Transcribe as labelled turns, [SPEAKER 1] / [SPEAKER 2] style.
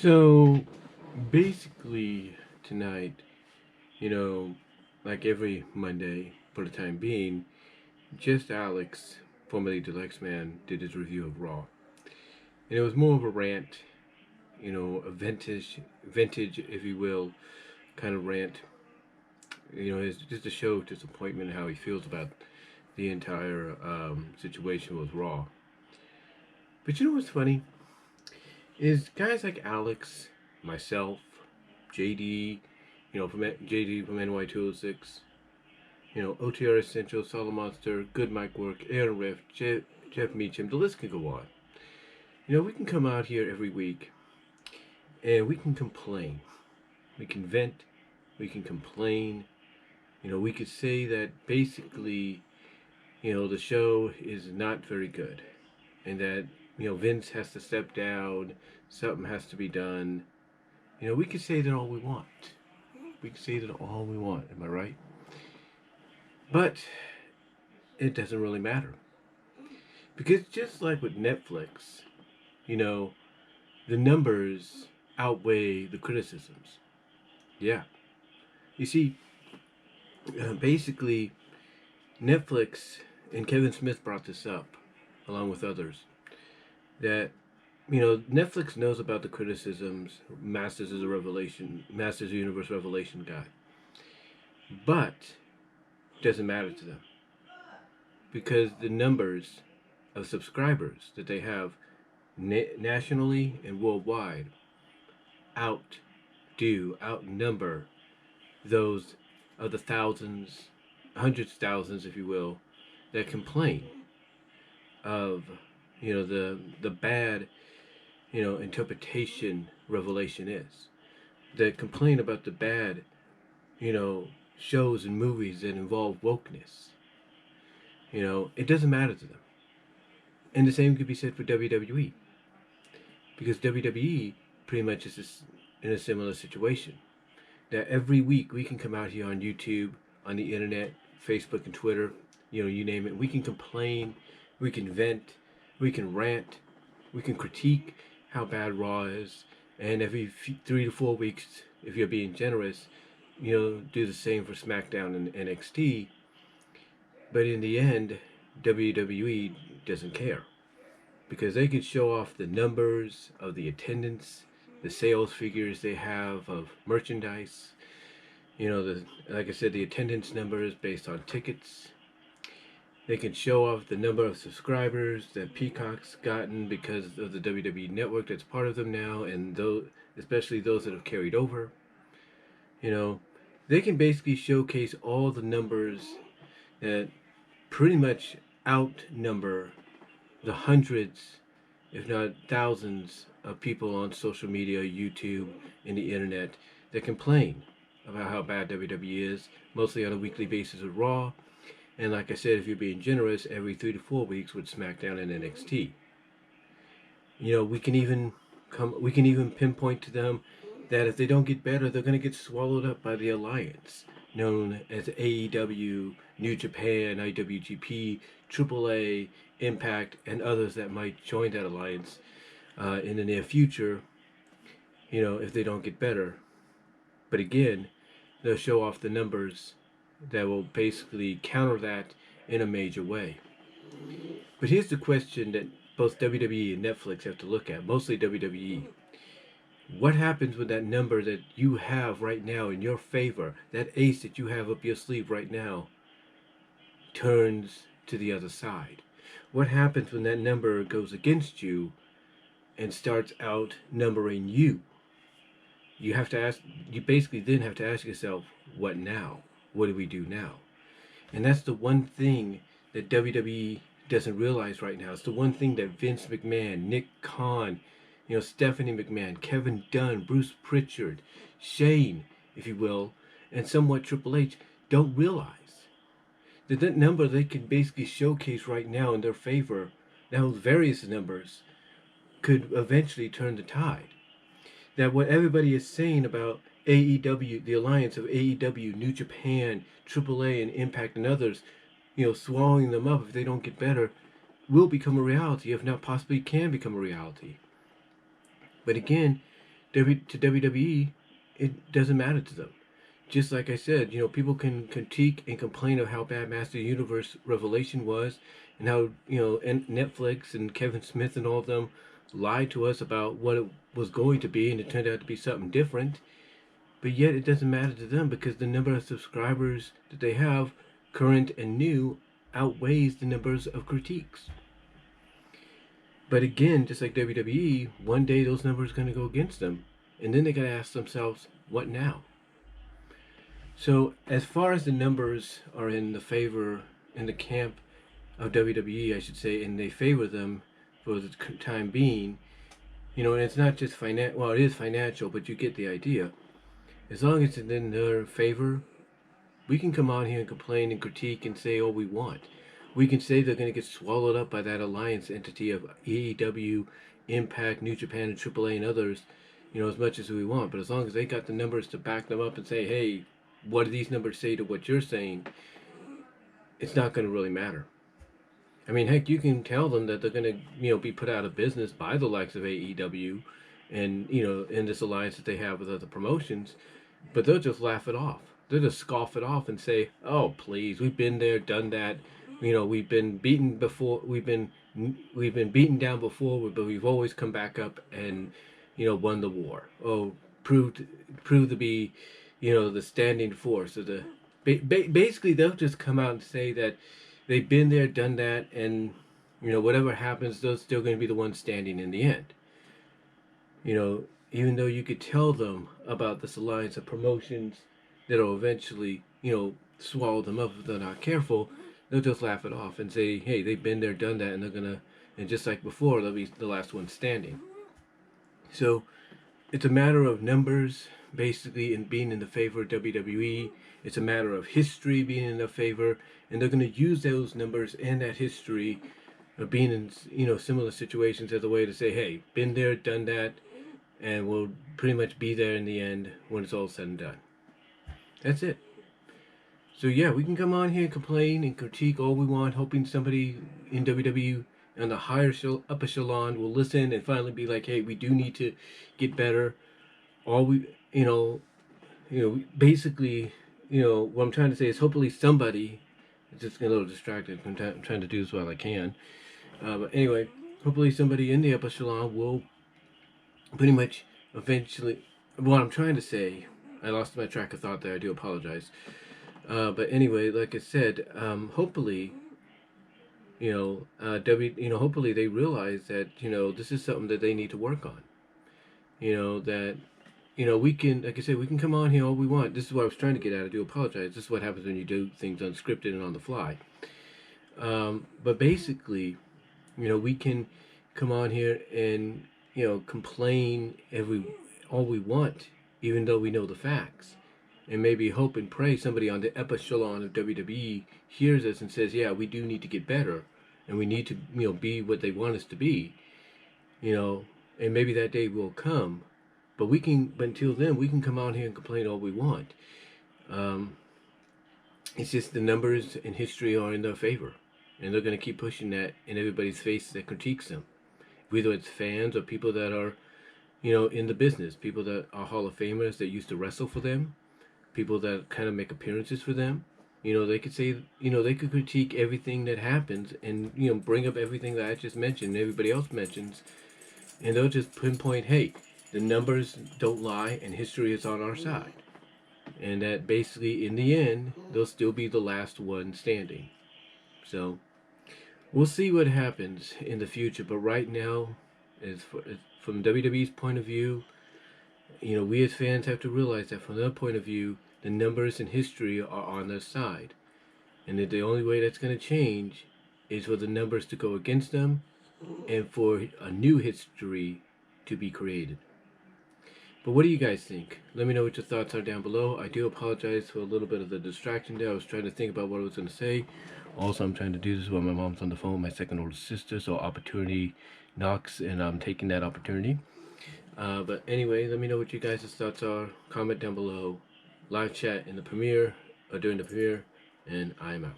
[SPEAKER 1] So basically, tonight, you know, like every Monday for the time being, just Alex, formerly Deluxe Man, did his review of Raw. And it was more of a rant, a vintage, if you will, kind of rant. It's just to show disappointment and how he feels about the entire situation with Raw. But you know what's funny? Is guys like Alex, myself, JD, JD from NY206, OTR Essential, Solid Monster, Good Mic Work, Aaron Riff, Jeff Meacham, the list can go on. We can come out here every week and we can complain. We can vent, we can complain. We could say that basically, the show is not very good and that, Vince has to step down, something has to be done. We can say that all we want. We can say that all we want, am I right? But it doesn't really matter. Because just like with Netflix, you know, the numbers outweigh the criticisms. Yeah. You see, basically, Netflix, and Kevin Smith brought this up, along with others, that, Netflix knows about the criticisms. Masters is a revelation, Masters of the Universe revelation guy. But it doesn't matter to them. Because the numbers of subscribers that they have nationally and worldwide outnumber those of the thousands, hundreds of thousands, if you will, that complain of the bad interpretation revelation is, that complain about the bad shows and movies that involve wokeness. It doesn't matter to them. And the same could be said for WWE, because WWE pretty much is in a similar situation. That every week we can come out here on YouTube, on the internet, Facebook and Twitter, you name it. We can complain, we can vent, we can rant, we can critique how bad Raw is, and every 3 to 4 weeks, if you're being generous, do the same for SmackDown and NXT. But in the end, WWE doesn't care, because they could show off the numbers of the attendance, the sales figures they have of merchandise. Like I said, the attendance numbers based on tickets. They can show off the number of subscribers that Peacock's gotten because of the WWE network that's part of them now, and those, especially those that have carried over. They can basically showcase all the numbers that pretty much outnumber the hundreds, if not thousands, of people on social media, YouTube, and the internet that complain about how bad WWE is, mostly on a weekly basis with Raw, and like I said, if you're being generous, every 3 to 4 weeks with SmackDown and NXT. We can even pinpoint to them that if they don't get better, they're going to get swallowed up by the alliance known as AEW, New Japan, IWGP, AAA, Impact, and others that might join that alliance in the near future, if they don't get better. But again, they'll show off the numbers that will basically counter that in a major way. But here's the question that both WWE and Netflix have to look at, mostly WWE. What happens with that number that you have right now in your favor, that ace that you have up your sleeve right now, turns to the other side? What happens when that number goes against you and starts outnumbering you? You basically then have to ask yourself, what now? What do we do now? And that's the one thing that WWE doesn't realize right now. It's the one thing that Vince McMahon, Nick Khan, Stephanie McMahon, Kevin Dunn, Bruce Pritchard, Shane, if you will, and somewhat Triple H don't realize. That number they can basically showcase right now in their favor, now various numbers, could eventually turn the tide. That what everybody is saying about AEW, the alliance of AEW, New Japan, AAA, and Impact, and others, swallowing them up if they don't get better, will become a reality, if not possibly can become a reality. But again, To WWE, it doesn't matter to them. Just like I said, people can critique and complain of how bad Master Universe Revelation was, and how and Netflix and Kevin Smith and all of them lied to us about what it was going to be, and it turned out to be something different. But yet, it doesn't matter to them because the number of subscribers that they have, current and new, outweighs the numbers of critiques. But again, just like WWE, one day those numbers are going to go against them, and then they got to ask themselves, what now? So, as far as the numbers are in the favor, in the camp of WWE, I should say, and they favor them for the time being, and it's not just financial, well, it is financial, but you get the idea. As long as it's in their favor, we can come on here and complain and critique and say all we want. We can say they're going to get swallowed up by that alliance entity of AEW, Impact, New Japan, and AAA and others, as much as we want. But as long as they got the numbers to back them up and say, hey, what do these numbers say to what you're saying, it's not going to really matter. I mean, heck, you can tell them that they're going to, be put out of business by the likes of AEW and, in this alliance that they have with other promotions, but they'll just laugh it off. They'll just scoff it off and say, oh, please, we've been there, done that. We've been beaten before. We've been beaten down before, but we've always come back up and, won the war. Oh, proved to be, the standing force. Or basically, they'll just come out and say that they've been there, done that, and whatever happens, they're still going to be the ones standing in the end. Even though you could tell them about this alliance of promotions that'll eventually, swallow them up if they're not careful, they'll just laugh it off and say, hey, they've been there, done that, and they're gonna, and just like before, they'll be the last one standing. So it's a matter of numbers, basically, and being in the favor of WWE. It's a matter of history being in their favor, and they're going to use those numbers and that history of being in similar situations as a way to say, hey, been there, done that, and we'll pretty much be there in the end when it's all said and done. That's it. So yeah, we can come on here and complain and critique all we want, hoping somebody in WWE on the upper echelon will listen and finally be like, hey, we do need to get better. All we, basically, what I'm trying to say is hopefully somebody, just get a little distracted. I'm trying to do this while I can. But anyway, hopefully somebody in the upper echelon will pretty much eventually, what I'm trying to say, I lost my track of thought there, I do apologize. But anyway, like I said, hopefully, hopefully they realize that, this is something that they need to work on. That, we can, like I said, we can come on here all we want. This is what I was trying to get at. I do apologize. This is what happens when you do things unscripted and on the fly. But basically, we can come on here and, complain all we want, even though we know the facts. And maybe hope and pray somebody on the upper echelon of WWE hears us and says, yeah, we do need to get better. And we need to, be what they want us to be. And maybe that day will come. But until then, we can come out here and complain all we want. It's just the numbers and history are in their favor. And they're going to keep pushing that in everybody's face that critiques them. Whether it's fans or people that are, in the business. People that are Hall of Famers that used to wrestle for them. People that kind of make appearances for them. They could say, they could critique everything that happens and, bring up everything that I just mentioned and everybody else mentions. And they'll just pinpoint, hey, the numbers don't lie and history is on our side. And that basically, in the end, they'll still be the last one standing. So, we'll see what happens in the future. But right now, from WWE's point of view, we as fans have to realize that from their point of view, the numbers and history are on their side. And that the only way that's going to change is for the numbers to go against them and for a new history to be created. But what do you guys think? Let me know what your thoughts are down below. I do apologize for a little bit of the distraction there. I was trying to think about what I was going to say. Also, I'm trying to do this while my mom's on the phone, my second older sister, so opportunity knocks, and I'm taking that opportunity. But anyway, let me know what you guys' thoughts are. Comment down below. Live chat in the premiere, or during the premiere, and I'm out.